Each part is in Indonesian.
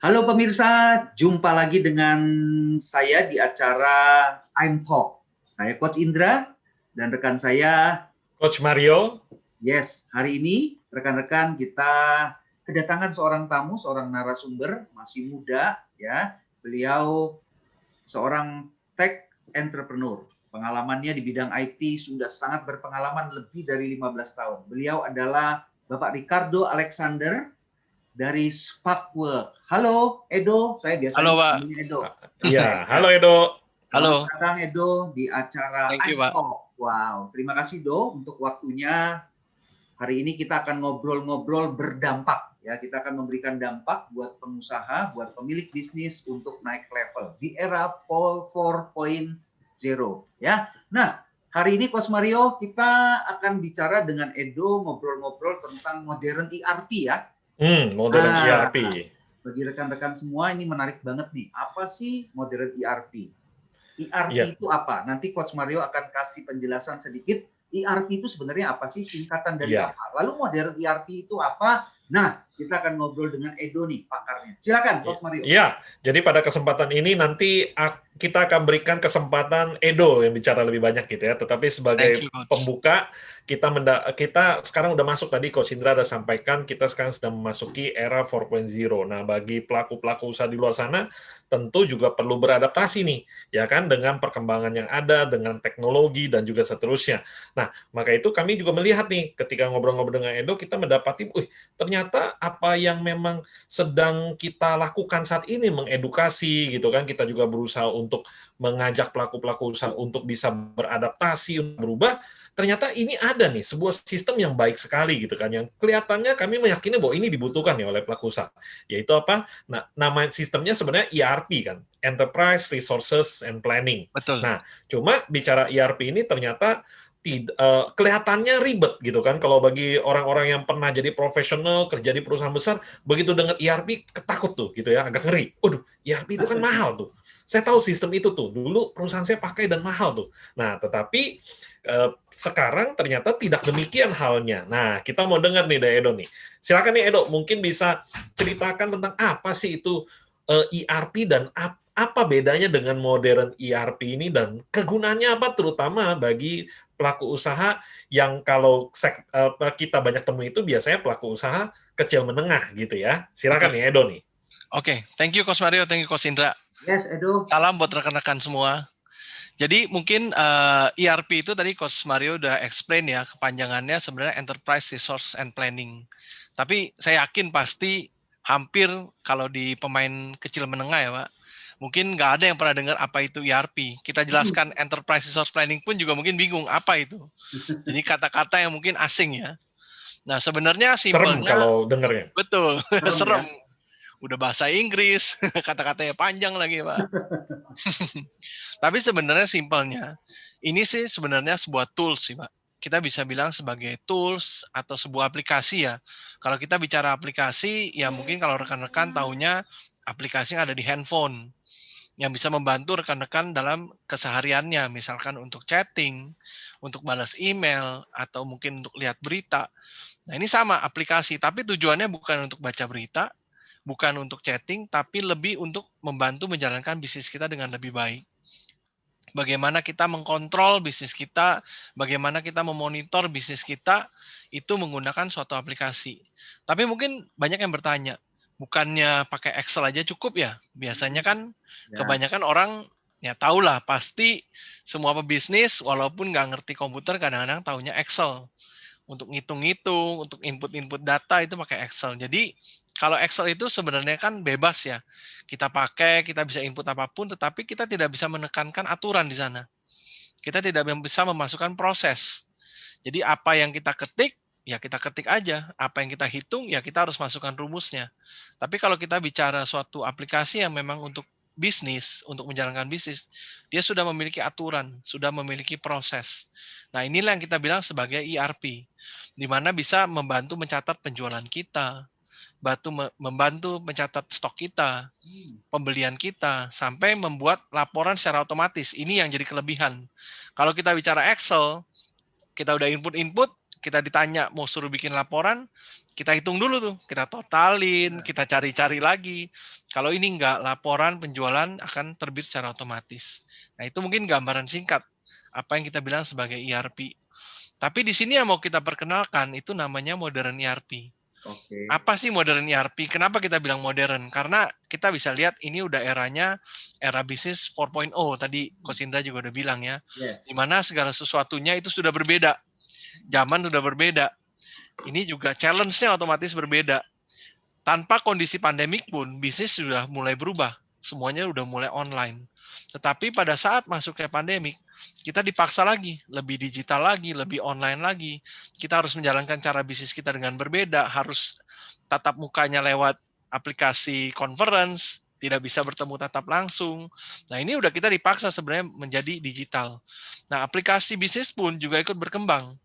Halo pemirsa, jumpa lagi dengan saya di acara I'm Talk. Saya Coach Indra dan rekan saya, Coach Mario. yes, hari ini rekan-rekan kita kedatangan seorang tamu, seorang narasumber, masih muda ya. Beliau seorang tech entrepreneur. Pengalamannya di bidang IT sudah sangat berpengalaman lebih dari 15 tahun. Beliau adalah Bapak Ricardo Alexander dari Sparkwork. Halo Edo, saya biasanya Halo, Pak. panggilnya Edo. Iya, halo Edo. Selamat Halo. datang Edo di acara Thank you, Pak. iTalk. Wow, terima kasih Do untuk waktunya. Hari ini kita akan ngobrol-ngobrol berdampak ya. Kita akan memberikan dampak buat pengusaha, buat pemilik bisnis untuk naik level di era 4.0 ya. Nah, hari ini Coach Mario kita akan bicara dengan Edo ngobrol-ngobrol tentang modern ERP ya. Modern ERP. Bagi rekan-rekan semua ini menarik banget nih. Apa sih modern ERP? ERP itu apa? Nanti Coach Mario akan kasih penjelasan sedikit. ERP itu sebenarnya apa sih? Singkatan dari apa? Lalu modern ERP itu apa? Nah, kita akan ngobrol dengan Edo nih, pakarnya. Silakan, Coach Mario. Iya, jadi pada kesempatan ini nanti kita akan berikan kesempatan Edo yang bicara lebih banyak gitu ya. Tetapi sebagai pembuka, kita sekarang udah masuk tadi Coach Indra ada sampaikan, kita sekarang sedang memasuki era 4.0. Nah, bagi pelaku-pelaku usaha di luar sana, tentu juga perlu beradaptasi nih, ya kan, dengan perkembangan yang ada, dengan teknologi, dan juga seterusnya. Nah, maka itu kami juga melihat nih, ketika ngobrol-ngobrol dengan Edo, kita mendapati, ternyata apa yang memang sedang kita lakukan saat ini, mengedukasi, gitu kan, kita juga berusaha untuk mengajak pelaku-pelaku usaha untuk bisa beradaptasi, untuk berubah, ternyata ini ada nih, sebuah sistem yang baik sekali, gitu kan, yang kelihatannya kami meyakini bahwa ini dibutuhkan ya oleh pelaku usaha, yaitu apa? Nah, nama sistemnya sebenarnya ERP kan, Enterprise Resources and Planning. Betul. Nah, cuma bicara ERP ini ternyata kelihatannya ribet gitu kan, kalau bagi orang-orang yang pernah jadi profesional, kerja di perusahaan besar, begitu dengan ERP, ketakut tuh gitu ya, agak ngeri. Waduh, ERP itu kan mahal tuh. Saya tahu sistem itu tuh, dulu perusahaan saya pakai dan mahal tuh. Nah, tetapi sekarang ternyata tidak demikian halnya. Nah, kita mau dengar nih dari Edo nih. Silakan nih Edo, mungkin bisa ceritakan tentang apa sih itu ERP dan apa bedanya dengan modern ERP ini dan kegunaannya apa terutama bagi pelaku usaha yang kalau kita banyak temui itu biasanya pelaku usaha kecil menengah gitu ya. Silakan nih Edo nih. Oke, thank you Coach Mario, thank you Coach Indra. Yes, Edo. Salam buat rekan-rekan semua. Jadi mungkin ERP itu tadi Coach Mario udah explain ya, kepanjangannya sebenarnya Enterprise Resource and Planning. Tapi saya yakin pasti hampir kalau di pemain kecil menengah ya Pak, mungkin nggak ada yang pernah dengar apa itu ERP. Kita jelaskan Enterprise Resource Planning pun juga mungkin bingung apa itu. Jadi kata-kata yang mungkin asing ya. Nah sebenarnya simpelnya. Serem kalau dengernya. Betul, serem. Ya? Udah bahasa Inggris, kata-katanya panjang lagi Pak. Tapi sebenarnya simpelnya, ini sih sebenarnya sebuah tools sih Pak. Kita bisa bilang sebagai tools atau sebuah aplikasi ya. Kalau kita bicara aplikasi, ya mungkin kalau rekan-rekan taunya aplikasi yang ada di handphone. Yang bisa membantu rekan-rekan dalam kesehariannya. Misalkan untuk chatting, untuk balas email, atau mungkin untuk lihat berita. Nah ini sama aplikasi, tapi tujuannya bukan untuk baca berita, bukan untuk chatting, tapi lebih untuk membantu menjalankan bisnis kita dengan lebih baik. Bagaimana kita mengkontrol bisnis kita, bagaimana kita memonitor bisnis kita, itu menggunakan suatu aplikasi. Tapi mungkin banyak yang bertanya, bukannya pakai Excel aja cukup ya? Biasanya kan kebanyakan orang, ya tahulah pasti semua pebisnis, walaupun nggak ngerti komputer, kadang-kadang taunya Excel. Untuk ngitung-ngitung, untuk input-input data itu pakai Excel. Jadi kalau Excel itu sebenarnya kan bebas ya. Kita pakai, kita bisa input apapun, tetapi kita tidak bisa menekankan aturan di sana. Kita tidak bisa memasukkan proses. Jadi apa yang kita ketik, ya kita ketik aja. Apa yang kita hitung, ya kita harus masukkan rumusnya. Tapi kalau kita bicara suatu aplikasi yang memang untuk bisnis, untuk menjalankan bisnis, dia sudah memiliki aturan, sudah memiliki proses. Nah inilah yang kita bilang sebagai ERP, di mana bisa membantu mencatat penjualan kita, membantu mencatat stok kita, pembelian kita, sampai membuat laporan secara otomatis. Ini yang jadi kelebihan. Kalau kita bicara Excel, kita udah input-input, kita ditanya mau suruh bikin laporan, kita hitung dulu tuh, kita totalin, kita cari-cari lagi. Kalau ini enggak, laporan penjualan akan terbit secara otomatis. Nah, itu mungkin gambaran singkat apa yang kita bilang sebagai ERP. Tapi di sini yang mau kita perkenalkan itu namanya modern ERP. Oke. Apa sih modern ERP? Kenapa kita bilang modern? Karena kita bisa lihat ini udah eranya era bisnis 4.0. Tadi Coach Indra juga udah bilang ya. Yes. Di mana segala sesuatunya itu sudah berbeda. Zaman sudah berbeda. Ini juga challenge-nya otomatis berbeda. Tanpa kondisi pandemik pun bisnis sudah mulai berubah. Semuanya udah mulai online. Tetapi pada saat masuknya pandemik, kita dipaksa lagi, lebih digital lagi, lebih online lagi. Kita harus menjalankan cara bisnis kita dengan berbeda, harus tatap mukanya lewat aplikasi conference, tidak bisa bertemu tatap langsung. Nah, ini udah kita dipaksa sebenarnya menjadi digital. Nah, aplikasi bisnis pun juga ikut berkembang.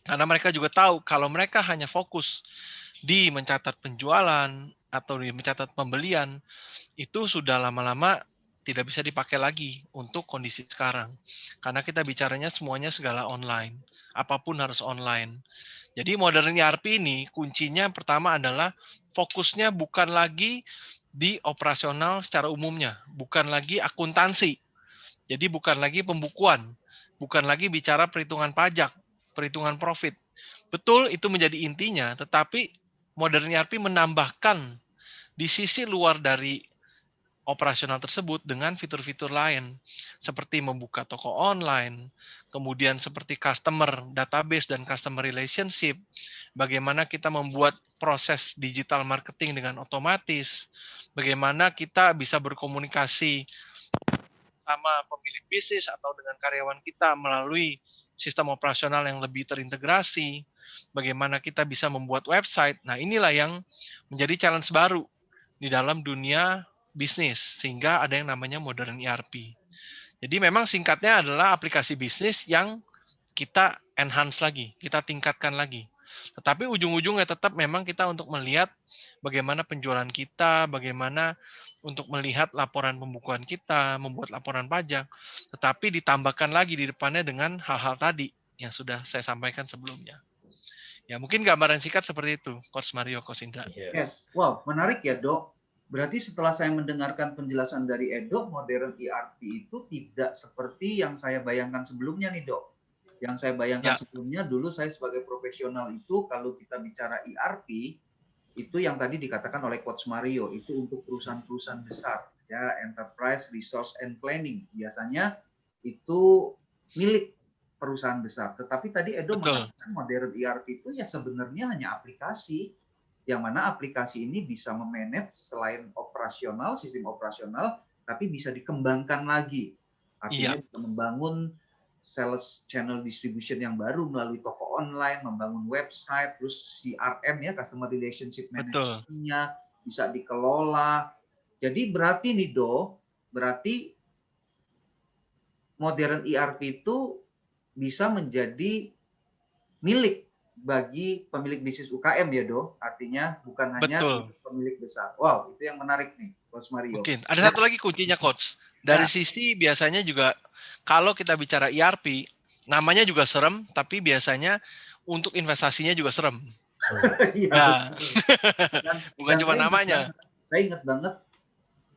Karena mereka juga tahu kalau mereka hanya fokus di mencatat penjualan atau di mencatat pembelian, itu sudah lama-lama tidak bisa dipakai lagi untuk kondisi sekarang. Karena kita bicaranya semuanya segala online. Apapun harus online. Jadi modern ERP ini kuncinya pertama adalah fokusnya bukan lagi di operasional secara umumnya. Bukan lagi akuntansi. Jadi bukan lagi pembukuan. Bukan lagi bicara perhitungan pajak, perhitungan profit. Betul, itu menjadi intinya, tetapi modern ERP menambahkan di sisi luar dari operasional tersebut dengan fitur-fitur lain, seperti membuka toko online, kemudian seperti customer database dan customer relationship, bagaimana kita membuat proses digital marketing dengan otomatis, bagaimana kita bisa berkomunikasi sama pemilik bisnis atau dengan karyawan kita melalui sistem operasional yang lebih terintegrasi, bagaimana kita bisa membuat website. Nah, inilah yang menjadi challenge baru di dalam dunia bisnis, sehingga ada yang namanya modern ERP. Jadi memang singkatnya adalah aplikasi bisnis yang kita enhance lagi, kita tingkatkan lagi. Tetapi ujung-ujungnya tetap memang kita untuk melihat bagaimana penjualan kita, bagaimana untuk melihat laporan pembukuan kita, membuat laporan pajak, tetapi ditambahkan lagi di depannya dengan hal-hal tadi yang sudah saya sampaikan sebelumnya. Ya, mungkin gambaran singkat seperti itu, Coach Mario, Coach Indra. Yes. Wow, menarik ya, Dok. Berarti setelah saya mendengarkan penjelasan dari Edo, modern ERP itu tidak seperti yang saya bayangkan sebelumnya nih, Dok. Yang saya bayangkan sebelumnya, dulu saya sebagai profesional itu, kalau kita bicara ERP, itu yang tadi dikatakan oleh Coach Mario, itu untuk perusahaan-perusahaan besar, ya, enterprise, resource, and planning. Biasanya itu milik perusahaan besar. Tetapi tadi Edo mengatakan modern ERP itu ya sebenarnya hanya aplikasi, yang mana aplikasi ini bisa memanage selain operasional, sistem operasional, tapi bisa dikembangkan lagi. Artinya bisa membangun sales channel distribution yang baru melalui toko online, membangun website, terus CRM ya, customer relationship management-nya bisa dikelola. Jadi berarti nih Do, berarti modern ERP itu bisa menjadi milik bagi pemilik bisnis UKM ya Do, artinya bukan hanya pemilik besar. Wow, itu yang menarik nih, Coach Mario. Mungkin ada satu lagi kuncinya, Coach. Dari sisi biasanya juga kalau kita bicara ERP, namanya juga serem, tapi biasanya untuk investasinya juga serem. Iya, bukan cuma namanya. Saya ingat banget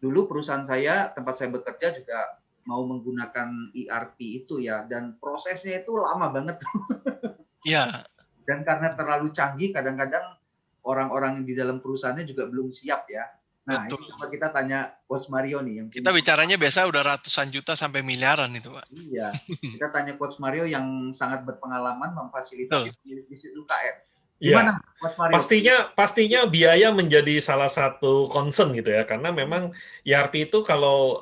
dulu perusahaan saya, tempat saya bekerja juga mau menggunakan ERP itu ya, dan prosesnya itu lama banget. Iya. Dan karena terlalu canggih, kadang-kadang orang-orang yang di dalam perusahaannya juga belum siap ya. Nah, itu coba kita tanya Coach Mario nih. Yang kita bicaranya biasa udah ratusan juta sampai miliaran itu, Pak. Iya, kita tanya Coach Mario yang sangat berpengalaman memfasilitasi pemilik bisnis UKM. Gimana, Coach Mario? Pastinya biaya menjadi salah satu concern gitu ya, karena memang ERP itu kalau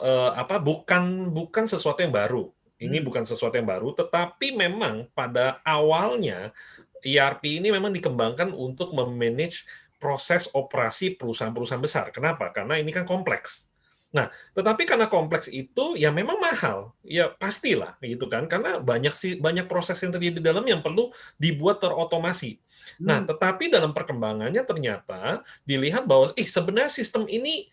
bukan sesuatu yang baru. Ini bukan sesuatu yang baru, tetapi memang pada awalnya ERP ini memang dikembangkan untuk memanage proses operasi perusahaan-perusahaan besar. Kenapa? Karena ini kan kompleks. Nah, tetapi karena kompleks itu ya memang mahal. Ya pastilah gitu kan, karena banyak proses yang terjadi di dalam yang perlu dibuat terotomasi. Nah, tetapi dalam perkembangannya ternyata dilihat bahwa sebenarnya sistem ini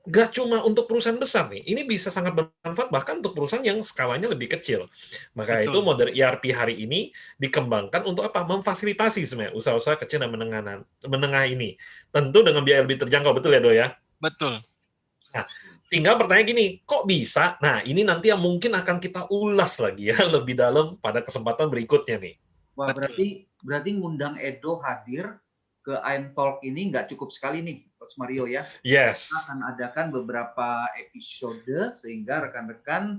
nggak cuma untuk perusahaan besar nih, ini bisa sangat bermanfaat bahkan untuk perusahaan yang skalanya lebih kecil. Maka itu Betul. model ERP hari ini dikembangkan untuk apa? Memfasilitasi sebenarnya usaha-usaha kecil dan menengah ini. Tentu dengan biaya lebih terjangkau, betul ya, Do ya? Betul. Nah, tinggal pertanyaan gini, kok bisa? Nah, ini nanti yang mungkin akan kita ulas lagi ya lebih dalam pada kesempatan berikutnya nih. Wah, Betul. berarti ngundang Edo hadir ke I'm Talk ini nggak cukup sekali nih, Coach Mario ya. Kita Yes. akan adakan beberapa episode sehingga rekan-rekan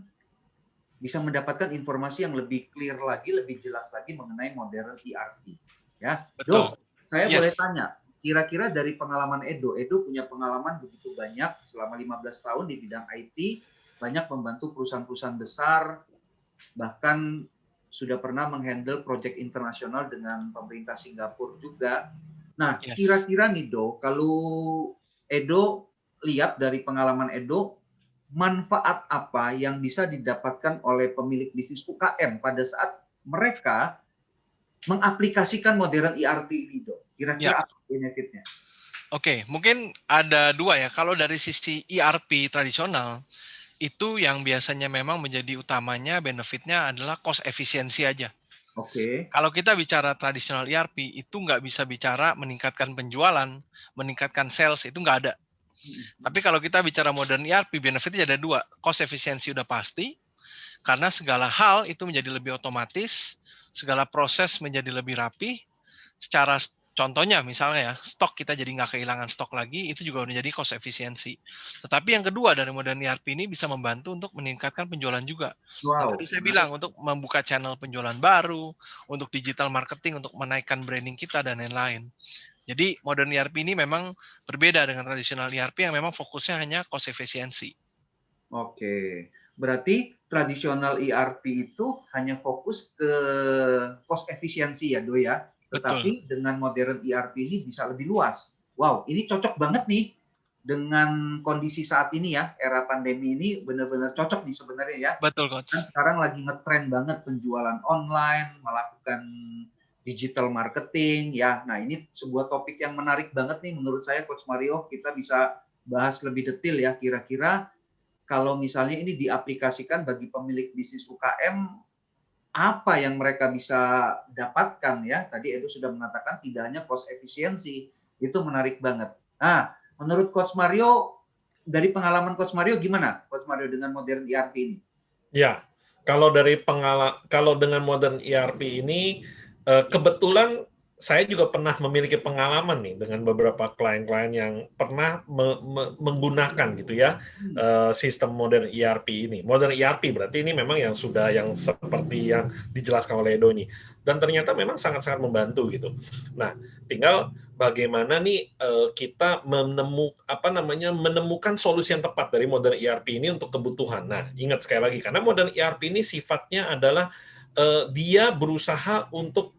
bisa mendapatkan informasi yang lebih clear lagi, lebih jelas lagi mengenai modern ERP. Ya, Betul. Dok, saya Yes. boleh tanya, kira-kira dari pengalaman Edo punya pengalaman begitu banyak selama 15 tahun di bidang IT, banyak membantu perusahaan-perusahaan besar, bahkan sudah pernah menghandle proyek internasional dengan pemerintah Singapura juga. Nah, Yes. kira-kira nih Do, kalau Edo lihat dari pengalaman Edo, manfaat apa yang bisa didapatkan oleh pemilik bisnis UKM pada saat mereka mengaplikasikan modern ERP ini, Do? Kira-kira apa benefitnya? Oke, mungkin ada dua ya. Kalau dari sisi ERP tradisional, itu yang biasanya memang menjadi utamanya benefitnya adalah cost efisiensi aja. Oke. Kalau kita bicara tradisional ERP, itu nggak bisa bicara meningkatkan penjualan, meningkatkan sales, itu nggak ada. Tapi kalau kita bicara modern ERP, benefitnya ada dua. Cost efisiensi udah pasti, karena segala hal itu menjadi lebih otomatis, segala proses menjadi lebih rapi, secara contohnya misalnya ya, stok kita jadi nggak kehilangan stok lagi, itu juga udah jadi cost efisiensi. Tetapi yang kedua dari modern ERP ini bisa membantu untuk meningkatkan penjualan juga. Yang Wow, tadi saya menarik. bilang untuk membuka channel penjualan baru, untuk digital marketing, untuk menaikkan branding kita dan lain-lain. Jadi modern ERP ini memang berbeda dengan tradisional ERP yang memang fokusnya hanya cost efisiensi. Oke, berarti tradisional ERP itu hanya fokus ke cost efisiensi ya, Do ya. Betul. Tetapi dengan modern ERP ini bisa lebih luas. Wow, ini cocok banget nih dengan kondisi saat ini ya, era pandemi ini benar-benar cocok nih sebenarnya ya. Betul, Coach. Kan sekarang lagi ngetren banget penjualan online, melakukan digital marketing ya. Nah, ini sebuah topik yang menarik banget nih menurut saya, Coach Mario. Kita bisa bahas lebih detail ya, kira-kira kalau misalnya ini diaplikasikan bagi pemilik bisnis UKM, apa yang mereka bisa dapatkan ya? Tadi Edo sudah mengatakan tidak hanya cost efisiensi, itu menarik banget. Nah, menurut Coach Mario, dari pengalaman Coach Mario gimana? Coach Mario dengan modern ERP ini? Ya, kalau dengan modern ERP ini kebetulan saya juga pernah memiliki pengalaman nih dengan beberapa klien-klien yang pernah menggunakan gitu ya sistem modern ERP ini. Modern ERP berarti ini memang yang sudah yang seperti yang dijelaskan oleh Edo ini. Dan ternyata memang sangat-sangat membantu gitu. Nah, tinggal bagaimana nih kita menemukan solusi yang tepat dari modern ERP ini untuk kebutuhan. Nah, ingat sekali lagi karena modern ERP ini sifatnya adalah dia berusaha untuk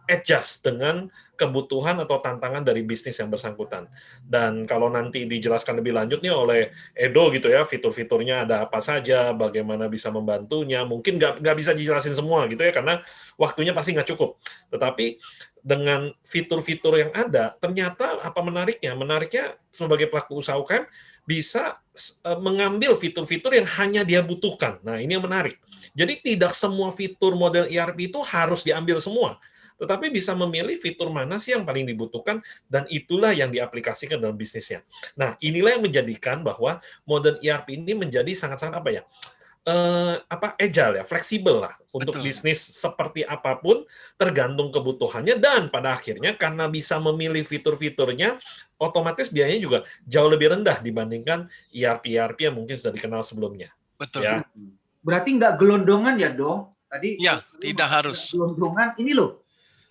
adjust dengan kebutuhan atau tantangan dari bisnis yang bersangkutan. Dan kalau nanti dijelaskan lebih lanjut nih oleh Edo gitu ya, fitur-fiturnya ada apa saja, bagaimana bisa membantunya, mungkin nggak bisa dijelasin semua gitu ya, karena waktunya pasti nggak cukup. Tetapi dengan fitur-fitur yang ada, ternyata apa menariknya? Menariknya sebagai pelaku usaha UKM bisa mengambil fitur-fitur yang hanya dia butuhkan. Nah, ini yang menarik. Jadi tidak semua fitur model ERP itu harus diambil semua, tetapi bisa memilih fitur mana sih yang paling dibutuhkan, dan itulah yang diaplikasikan dalam bisnisnya. Nah, inilah yang menjadikan bahwa modern ERP ini menjadi sangat-sangat agile ya, fleksibel lah untuk Betul. bisnis seperti apapun tergantung kebutuhannya, dan pada akhirnya karena bisa memilih fitur-fiturnya, otomatis biayanya juga jauh lebih rendah dibandingkan ERP yang mungkin sudah dikenal sebelumnya. Betul. Ya. Berarti nggak gelondongan ya, Do? Tadi Ya, tidak harus. Gelondongan ini loh.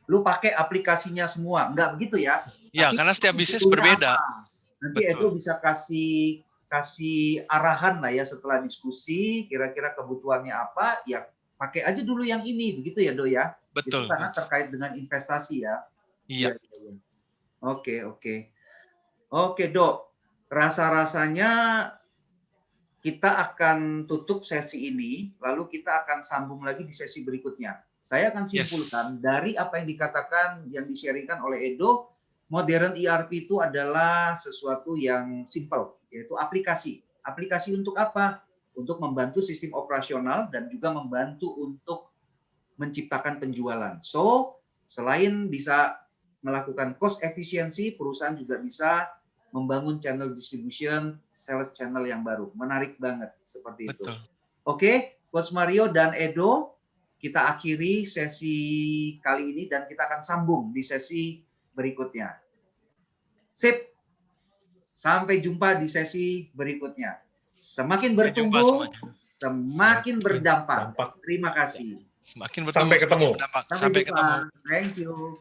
Lu pakai aplikasinya semua, nggak begitu ya? Ya, tapi karena setiap bisnis berbeda. Apa? Nanti Betul. Edo bisa kasih arahan lah ya setelah diskusi, kira-kira kebutuhannya apa, ya pakai aja dulu yang ini, begitu ya, Do ya? Betul. Itu karena terkait dengan investasi ya. Iya. Oke, Do. Rasa-rasanya kita akan tutup sesi ini, lalu kita akan sambung lagi di sesi berikutnya. Saya akan simpulkan dari apa yang dikatakan, yang di-sharingkan oleh Edo, modern ERP itu adalah sesuatu yang simple, yaitu aplikasi. Aplikasi untuk apa? Untuk membantu sistem operasional dan juga membantu untuk menciptakan penjualan. So, selain bisa melakukan cost efisiensi, perusahaan juga bisa membangun channel distribution, sales channel yang baru. Menarik banget seperti itu. Betul. Oke, Coach Mario dan Edo, kita akhiri sesi kali ini dan kita akan sambung di sesi berikutnya. Sip. Sampai jumpa di sesi berikutnya. Semakin bertumbuh, semakin berdampak. Terima kasih. Semakin bertumbuh, Sampai ketemu. Sampai jumpa. Thank you.